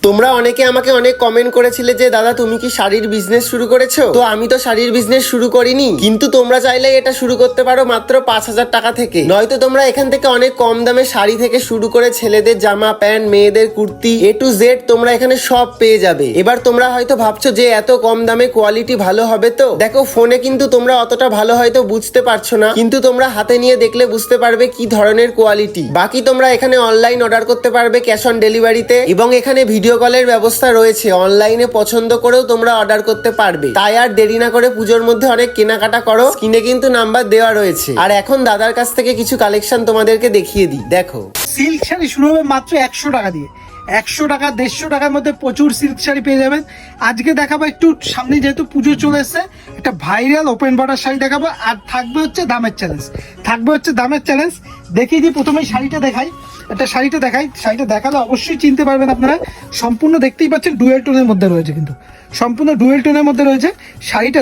তোমরা অনেকে আমাকে অনেক কমেন্ট করেছিলে যে দাদা তুমি কি শাড়ির বিজনেস শুরু করেছো। তো আমি তো শাড়ির বিজনেস শুরু করিনি, কিন্তু তোমরা চাইলে এটা শুরু করতে পারো মাত্র 5,000 টাকা থেকে। নয়তো তোমরা এখান থেকে অনেক কম দামে শাড়ি থেকে শুরু করে ছেলেদের জামা প্যান্ট, মেয়েদের কুর্তি, A to Z তোমরা এখানে সব পেয়ে যাবে। এবার তোমরা হয়তো ভাবছো যে এত কম দামে কোয়ালিটি ভালো হবে। তো দেখো, ফোনে কিন্তু তোমরা অতটা ভালো হয়তো বুঝতে পারছো না, কিন্তু তোমরা হাতে নিয়ে দেখলে বুঝতে পারবে কি ধরনের কোয়ালিটি। বাকি তোমরা এখানে অনলাইন অর্ডার করতে পারবে ক্যাশ অন ডেলিভারিতে, এবং এখানে ভিডিও কলের ব্যবস্থা রয়েছে। অনলাইনে পছন্দ করেও তোমরা অর্ডার করতে পারবে। তাই আর দেরি না করে পুজোর মধ্যে অনেক কেনাকাটা করো। স্ক্রিনে কিন্তু নাম্বার দেওয়া রয়েছে। আর এখন দাদার কাছ থেকে কিছু কালেকশন তোমাদেরকে দেখিয়ে দিই। দেখো, সিল্ক শাড়ি শুরু হবে মাত্র 100 টাকা দিয়ে। 100 টাকা 150 টাকার মধ্যে প্রচুর সিল্ক শাড়ি পেয়ে যাবেন। আজকে দেখাবো একটু সামনে, যেহেতু পুজো চলে এসছে, একটা ভাইরাল ওপেন বর্ডার শাড়ি দেখাবো। আর থাকবে হচ্ছে দামের চ্যালেঞ্জ। দেখিয়ে দিই, প্রথমে শাড়িটা দেখাই। শাড়িটা দেখালে অবশ্যই চিনতে পারবেন আপনারা। সম্পূর্ণ দেখতেই পাচ্ছেন ডুয়েল টোনের মধ্যে রয়েছে, কিন্তু সম্পূর্ণ ডুয়েল টোনের মধ্যে রয়েছে। শাড়িটা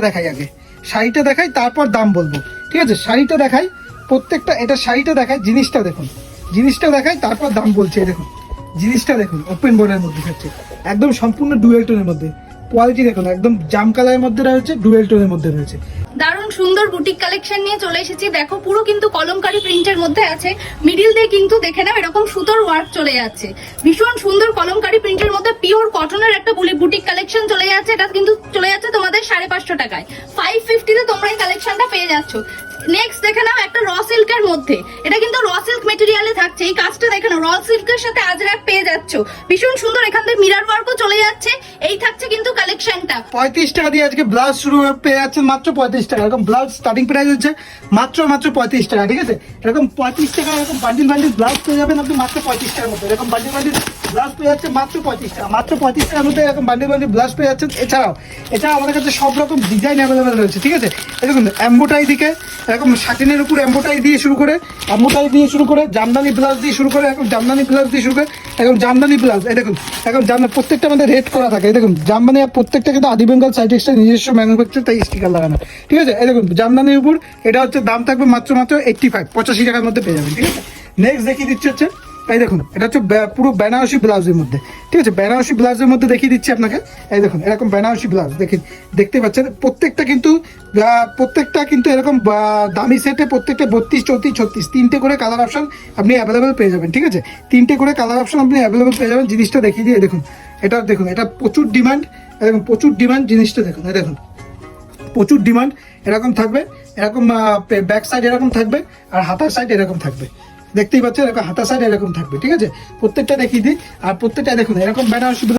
দেখাই তারপর দাম বলবো, ঠিক আছে? শাড়িটা দেখাই প্রত্যেকটা, এটা শাড়িটা দেখাই, জিনিসটা দেখাই তারপর দাম বলছে। দেখুন জিনিসটা দেখুন, ওপেন বোর্ডের মধ্যে থাকছে, একদম সম্পূর্ণ ডুয়েল টোনের মধ্যে। কোয়ালিটি দেখুন, একদম জাম কালারের মধ্যে রয়েছে, ডুয়েল টোনের মধ্যে রয়েছে। দারুণ সুন্দর বুটিক কালেকশন নিয়ে চলে এসেছি। দেখো, পুরো কিন্তু কলমকারী প্রিন্টের মধ্যে আছে। মিডিল দিয়ে কিন্তু দেখে নাও এরকম সুতোর ওয়ার্ক চলে যাচ্ছে। ভীষণ সুন্দর কলমকারী প্রিন্টের মধ্যে পিওর কটনের একটা বুটিক কালেকশন চলে যাচ্ছে। এটা কিন্তু চলে যাচ্ছে তোমাদের 550 টাকায়। 550 তোমরা এই কালেকশনটা পেয়ে যাচ্ছ। নেক্সট দেখে নাও একটা র সিল্কের মধ্যে, এটা কিন্তু র সিল্ক মেটেরিয়ালে থাকছে। এই কাজটা দেখে নাও, র সিল্কের সাথে আজরাক পেয়ে যাচ্ছ। ভীষণ সুন্দর, এখান থেকে মিরর ওয়ার্কও চলে যাচ্ছে। এই থাকছে কিন্তু কালেকশনটা। 35 টাকা দিয়ে আজকে ব্লাউজ শুরু পেয়ে যাচ্ছেন মাত্র 35 টাকা। এরকম ব্লাউজ স্টার্টিং প্রাইস হচ্ছে মাত্র 35 টাকা, ঠিক আছে? এরকম 35 টাকা এরকম বান্ডিল ব্লাউজ পেয়ে যাবেন আপনি মাত্র 35 টাকার মধ্যে। এরকম বান্ডিল ব্লাউজ পেয়ে যাচ্ছে মাত্র 35 টাকা। মাত্র 35 টাকার মধ্যে এরকম বান্ডিল ব্লাউজ পেয়ে যাচ্ছেন। এছাড়াও আমাদের কাছে সব রকম ডিজাইন অ্যাভেলেবেল রয়েছে, ঠিক আছে? এরকম এমবোটারি দিকে, এরকম শাটিনের উপর এমবোটারি দিয়ে শুরু করে জামদানি ব্লাউজ দিয়ে শুরু করে, এরকম জামদানি ব্লাউজ দিয়ে শুরু করে, এরকম জামদানি ব্লাউজ। এই দেখুন, এখন প্রত্যেকটা আমাদের রেট করা থাকে। দেখুন জামদানি, প্রত্যেকটা কিন্তু আদি বেঙ্গল সাইড এক্সট্রা নিজস্ব ম্যানুফ্যাকচার, তাই স্টিকার লাগানো, ঠিক আছে? এই দেখুন জামদানির উপর, এটা হচ্ছে দাম থাকবে মাত্র 85 টাকার মধ্যে পেয়ে যাবেন, ঠিক আছে? নেক্সট দেখিয়ে দিচ্ছি হচ্ছে, এই দেখুন, এটা হচ্ছে পুরো বেনারসি ব্লাউজের মধ্যে, ঠিক আছে? বেনারসি ব্লাউজের মধ্যে দেখিয়ে দিচ্ছি আপনাকে। এই দেখুন, এরকম বেনারসি ব্লাউজ দেখতে পাচ্ছেন। প্রত্যেকটা কিন্তু এরকম দামি সেটে প্রত্যেকটা 32, 34, 36 তিনটে করে কালার অপশন আপনি অ্যাভেলেবেল পেয়ে যাবেন, ঠিক আছে? তিনটে করে কালার অপশন আপনি অ্যাভেলেবেল পেয়ে যাবেন। জিনিসটা দেখিয়ে দিয়ে দেখুন, এটা প্রচুর ডিমান্ড, এরকম প্রচুর ডিমান্ড। জিনিসটা দেখুন, এই দেখুন প্রচুর ডিমান্ড। এরকম থাকবে, এরকম ব্যাক সাইড এরকম থাকবে, আর হাতার সাইড এরকম থাকবে। দেখতেই পাচ্ছেন, এরকম হাতা সাইড এরকম থাকবে, ঠিক আছে? প্রত্যেকটা দেখিয়ে দিই। আর প্রত্যেকটা দেখুন, এরকম বেনারসি